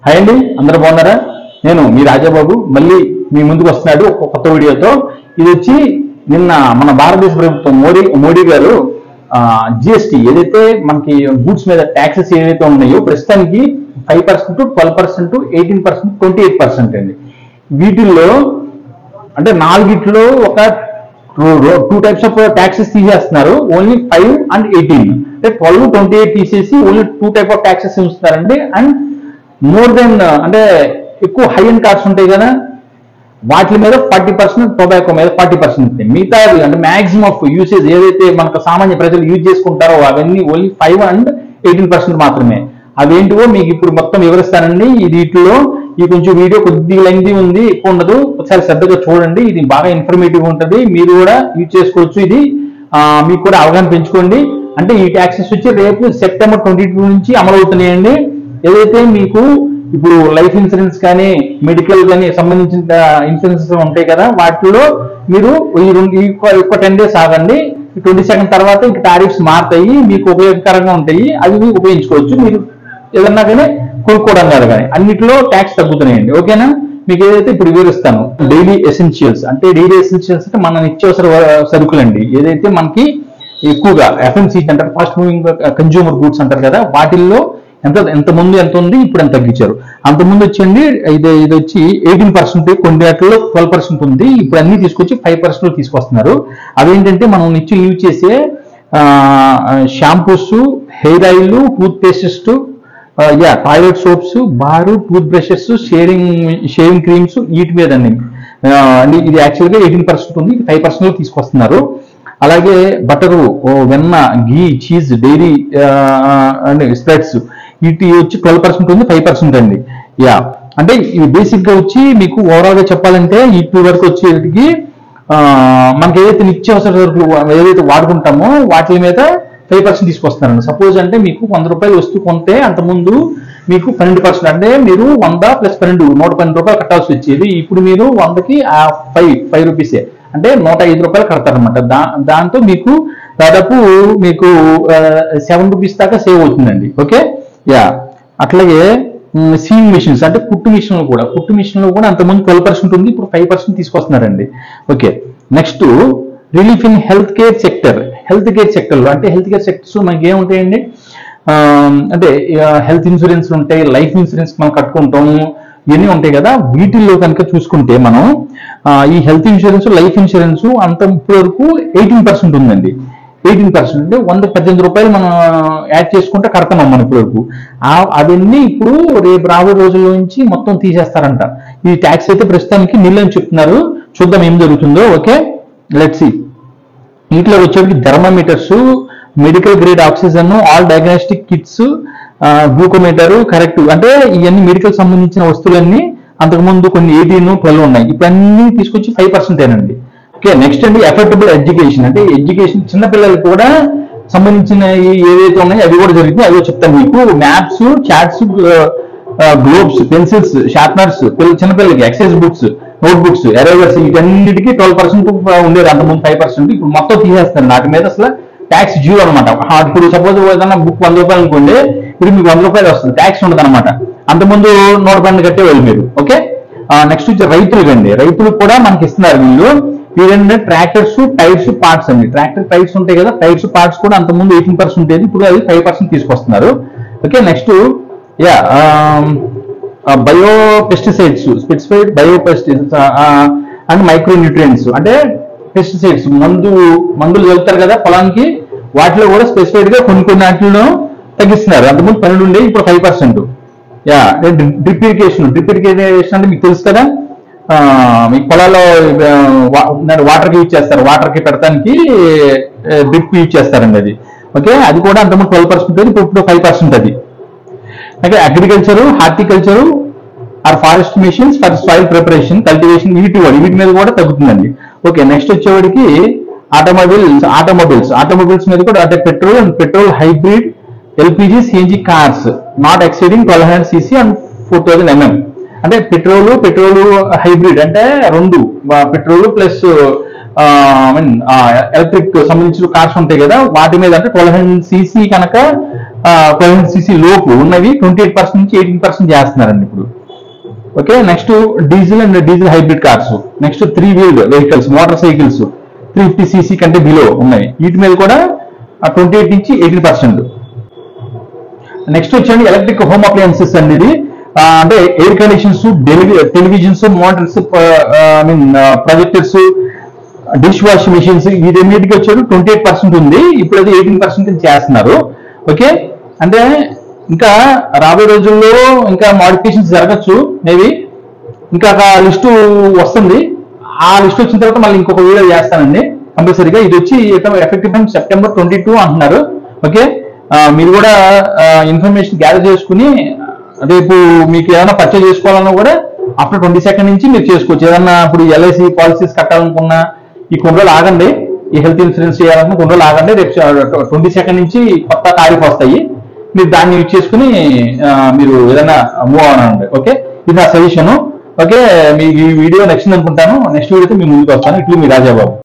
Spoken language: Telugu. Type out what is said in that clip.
హాయ్ అండి, అందరూ బాగున్నారా? నేను మీ రాజాబాబు మళ్ళీ మీ ముందుకు వస్తున్నాడు ఒక కొత్త వీడియోతో. ఇది వచ్చి నిన్న మన భారతదేశ ప్రభుత్వం మోడీ గారు జిఎస్టీ ఏదైతే మనకి గూడ్స్ మీద ట్యాక్సెస్ ఏదైతే ఉన్నాయో ప్రస్తుతానికి 5%, 12%, 18%, 28% అండి. వీటిల్లో అంటే నాలుగిట్లో ఒక 2 టైప్స్ ఆఫ్ ట్యాక్సెస్ తీసేస్తున్నారు. ఓన్లీ 5 and 18 అంటే 12, 28 తీసేసి ఓన్లీ 2 టైప్ ఆఫ్ ట్యాక్సెస్ ఉంచుతారండి. అండ్ మోర్ దెన్ అంటే ఎక్కువ హై అండ్ కార్డ్స్ ఉంటాయి కదా, వాటి మీద 40%, టొబాకో మీద 40% ఉంటాయి. మిగతా అంటే మాక్సిమం ఆఫ్ యూసేజ్ ఏదైతే మనకు సామాన్య ప్రజలు యూజ్ చేసుకుంటారో అవన్నీ ఓన్లీ 5 and 18% మాత్రమే. అవేంటివో మీకు ఇప్పుడు మొత్తం వివరిస్తానండి. వీటిలో ఈ కొంచెం వీడియో కొద్దిగా లెంగ్తీ ఉంది, ఎక్కువ ఉండదు. ఒకసారి శ్రద్ధగా చూడండి, ఇది బాగా ఇన్ఫర్మేటివ్ ఉంటుంది. మీరు కూడా యూజ్ చేసుకోవచ్చు. ఇది మీకు కూడా అవగాహన పెంచుకోండి. అంటే ఈ ట్యాక్సెస్ వచ్చి రేపు సెప్టెంబర్ 22 నుంచి అమలు అవుతున్నాయండి. ఏదైతే మీకు ఇప్పుడు లైఫ్ ఇన్సూరెన్స్ కానీ మెడికల్ కానీ సంబంధించిన ఇన్సూరెన్సెస్ ఉంటాయి కదా, వాటిలో మీరు ఇంకో 10 days ఆగండి. 22 తర్వాత ఇంక టారిఫ్స్ మారుతాయి, మీకు ఉపయోగకరంగా ఉంటాయి. అవి మీరు ఉపయోగించుకోవచ్చు. మీరు ఏదన్నా కానీ కొనుక్కోవడం కాదు కానీ అన్నిటిలో ట్యాక్స్ తగ్గుతున్నాయండి. ఓకేనా? మీకు ఏదైతే ఇప్పుడు వివరిస్తాను. డైలీ ఎసెన్షియల్స్ అంటే మన నిత్యావసర సరుకులండి. ఏదైతే మనకి ఎక్కువగా FMCG అంటారు, ఫాస్ట్ మూవింగ్ కన్జ్యూమర్ గూడ్స్ అంటారు కదా, వాటిల్లో ఎంత ముందు ఎంత ఉంది, ఇప్పుడు ఎంత తగ్గించారు. అంతకుముందు వచ్చండి ఇది వచ్చి 18%, కొన్ని వాటిల్లో 12% ఉంది. ఇప్పుడు అన్ని తీసుకొచ్చి 5% తీసుకొస్తున్నారు. అవేంటంటే మనం నిత్యం యూజ్ చేసే shampoos, hair oil, toothpastes, toilet soaps, bar, toothbrushes, shaving creams, వీటి మీద అండి. ఇది యాక్చువల్గా 18% ఉంది, 5% తీసుకొస్తున్నారు. అలాగే బటరు, వెన్న, ఘీ, చీజ్, డైరీ అండ్ స్ప్రెడ్స్ వీటి వచ్చి 12% ఉంది, 5% అండి. అంటే ఇవి బేసిక్ గా వచ్చి మీకు ఓవరాల్ గా చెప్పాలంటే వీటి వరకు వచ్చేటికి మనకి ఏదైతే నిత్యావసర సరుకులు ఏదైతే వాడుకుంటామో వాటి మీద 5% తీసుకొస్తారండి. సపోజ్ అంటే మీకు 100 రూపాయలు వస్తువు కొంటే అంతకుముందు మీకు 12%, అంటే మీరు 100 + 12 112 రూపాయలు కట్టాల్సి వచ్చేది. ఇప్పుడు మీరు 100కి 5 రూపీసే, అంటే 105 రూపాయలు కడతారనమాట. దాంతో మీకు దాదాపు మీకు 7 రూపీస్ దాకా సేవ్ అవుతుందండి. ఓకే, అట్లాగే సీయింగ్ మిషన్స్ అంటే కుట్టు మిషన్లు కూడా అంతకుముందు 12% ఉంది, ఇప్పుడు 5% తీసుకొస్తున్నారండి. Okay, next relief in health care సెక్టర్లో అంటే హెల్త్ కేర్ సెక్టర్స్ మనకి ఏముంటాయండి అంటే హెల్త్ ఇన్సూరెన్స్ ఉంటాయి, లైఫ్ ఇన్సూరెన్స్ మనం కట్టుకుంటాము, ఇవన్నీ ఉంటాయి కదా. వీటిల్లో కనుక చూసుకుంటే మనం ఈ హెల్త్ ఇన్సూరెన్స్, లైఫ్ ఇన్సూరెన్స్ అంత ఇప్పటి వరకు 18% ఉందండి. 18% అంటే 118 రూపాయలు మనం యాడ్ చేసుకుంటే కడతాం మనం ఇప్పటి వరకు. అవన్నీ ఇప్పుడు రేపు రాబోయే రోజుల నుంచి మొత్తం తీసేస్తారంట. ఈ ట్యాక్స్ అయితే ప్రస్తుతానికి నిల్ అని చెప్తున్నారు. చూద్దాం ఏం జరుగుతుందో. Okay, let's see. వీటిలో వచ్చేటికి thermometers, medical grade oxygen, all diagnostic kits, glucometer, correct అంటే ఇవన్నీ మెడికల్ సంబంధించిన వస్తువులన్నీ అంతకుముందు కొన్ని 18, 12 ఉన్నాయి. ఇప్పుడు అన్ని తీసుకొచ్చి 5% ఓకే, నెక్స్ట్ అండి ఎఫర్డబుల్ ఎడ్యుకేషన్ అంటే ఎడ్యుకేషన్ చిన్నపిల్లలకు కూడా సంబంధించిన ఏవైతే ఉన్నాయో అవి కూడా జరుగుతుంది. అవి చెప్తాను మీకు. Maps, charts, globes, pencils, sharpeners, చిన్నపిల్లలకి exercise books, notebooks, erasers, వీటన్నిటికీ 12% ఉండేది. అంతకుముందు 5%. ఇప్పుడు మొత్తం తీసేస్తారు. వాటి మీద అసలు ట్యాక్స్ జీరో అనమాట. ఇప్పుడు సపోజ్ ఏదైనా బుక్ 100 రూపాయలు అనుకోండి, ఇప్పుడు మీకు 100 రూపాయలు వస్తుంది, ట్యాక్స్ ఉండదు అనమాట. అంతకుముందు 112 కట్టేవాళ్ళు మీరు. ఓకే, నెక్స్ట్ వచ్చి రైతులకు అండి. రైతులకు కూడా మనకి ఇస్తున్నారు వీళ్ళు. ఏంటంటే ట్రాక్టర్స్, టైర్స్, పార్ట్స్ అండి. ట్రాక్టర్ టైర్స్ ఉంటాయి కదా, టైర్స్ పార్ట్స్ కూడా అంతకుముందు 18% ఉండేది, ఇప్పుడు అది 5% తీసుకొస్తున్నారు. Okay, next bio pesticides, specified bio pesticides and micro nutrients అంటే పెస్టిసైడ్స్ మందులు వెళ్తారు కదా పొలానికి, వాటిలో కూడా స్పెసిఫైడ్ గా కొన్ని వాటిలో తగ్గిస్తున్నారు. అంతకుముందు 12 ఉండే, ఇప్పుడు 5%. డ్రిప్ ఇరిగేషన్ అంటే మీకు తెలుసు కదా, మీకు పొలాల్లో వాటర్కి యూజ్ చేస్తారు, వాటర్కి పెడతానికి డ్రిప్ యూజ్ చేస్తారండి అది. ఓకే, అది కూడా అంతకుముందు 12% ఇప్పుడు 5% అది. Okay, agriculture, horticulture or forest machines for soil preparation, cultivation, వీటి మీద కూడా తగ్గుతుందండి. ఓకే, నెక్స్ట్ వచ్చేవాడికి ఆటోమొబైల్స్ మీద కూడా అంటే petrol hybrid, LPG, CNG cars not exceeding 1200 cc and 4000 mm అంటే పెట్రోల్ హైబ్రిడ్ అంటే 2 పెట్రోల్ ప్లస్ ఎలక్ట్రిక్ సంబంధించిన కార్స్ ఉంటాయి కదా, వాటి మీద అంటే 1200 cc కనుక cc లోపు ఉన్నవి 28% నుంచి 18% చేస్తున్నారండి ఇప్పుడు. Okay, next diesel and diesel hybrid cars, next 3 wield vehicles, motor cycles 350cc కంటే బిలో ఉన్నాయి, వీటి మీద కూడా 28 నుంచి 18%. నెక్స్ట్ వచ్చండి ఎలక్ట్రిక్ హోమ్ అప్లయన్సెస్ అండి. ఇది అంటే air conditions, televisions, Motors, projectors, dish wash machines, వీటన్నిటికీ వచ్చారు 28% ఉంది, ఇప్పుడు అది 18% చేస్తున్నారు. ఓకే, అంటే ఇంకా రాబోయే రోజుల్లో ఇంకా మోడిఫికేషన్స్ జరగచ్చు మేబీ, ఇంకా లిస్టు వస్తుంది. ఆ లిస్ట్ వచ్చిన తర్వాత మళ్ళీ ఇంకొక వీడియో చేస్తానండి కంపల్సరీగా. ఇది వచ్చి ఎఫెక్టివ్ September 22 అంటున్నారు. ఓకే, మీరు కూడా ఇన్ఫర్మేషన్ గ్యాదర్ చేసుకుని రేపు మీకు ఏదైనా పర్చేజ్ చేసుకోవాలన్నా కూడా ఆఫ్టర్ 22nd నుంచి మీరు చేసుకోవచ్చు. ఏదన్నా ఇప్పుడు ఎల్ఐసి పాలసీస్ కట్టాలనుకున్నా ఈ కొన్ని రోజులు ఆగండి, ఈ హెల్త్ ఇన్సూరెన్స్ చేయాలనుకున్న కొన్ని రోజులు ఆగండి, రేపు 22nd నుంచి కొత్త తారీఖు వస్తాయి, మీరు దాన్ని యూజ్ చేసుకుని మీరు ఏదైనా మూవ్ అవ్వండి. ఓకే, ఇది నా సజెషన్. ఓకే, మీకు ఈ వీడియో నచ్చింది అనుకుంటాను. నెక్స్ట్ వీడియోతో మీ ముందుకు వస్తాను. ఇట్లు మీ రాజాబాబు.